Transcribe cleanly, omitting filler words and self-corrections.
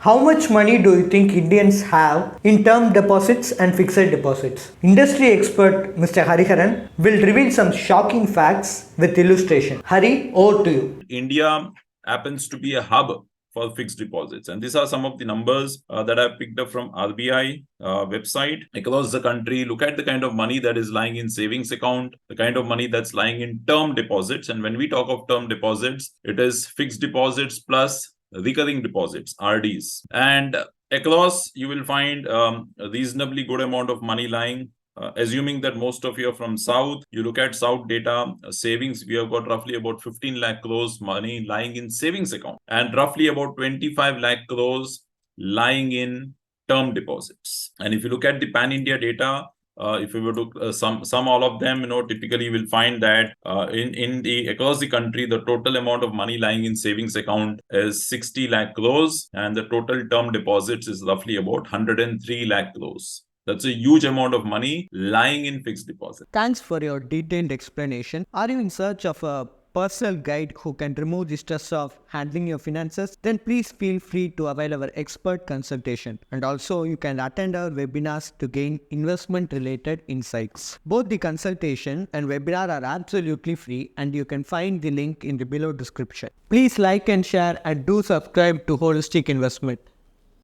How much money do you think Indians have in term deposits and fixed deposits? Industry expert Mr. Hariharan will reveal some shocking facts with illustration. Hari, over to you. India happens to be a hub for fixed deposits. And these are some of the numbers that I've picked up from RBI website across the country. Look at the kind of money that is lying in savings account, the kind of money that's lying in term deposits. And when we talk of term deposits, it is fixed deposits plus recurring deposits, RDs. And across, you will find a reasonably good amount of money lying. Assuming that most of you are from South, you look at South data, savings, we have got roughly about 15 lakh crores money lying in savings account and roughly about 25 lakh crores lying in term deposits. And if you look at the pan-India data, if we were to sum all of them, typically you will find that across the country, the total amount of money lying in savings account is 60 lakh crores and the total term deposits is roughly about 103 lakh crores. That's a huge amount of money lying in fixed deposit. Thanks for your detailed explanation. Are you in search of a personal guide who can remove the stress of handling your finances? Then please feel free to avail our expert consultation. And also you can attend our webinars to gain investment related insights. Both the consultation and webinar are absolutely free and you can find the link in the below description. Please like and share and do subscribe to Holistic Investment.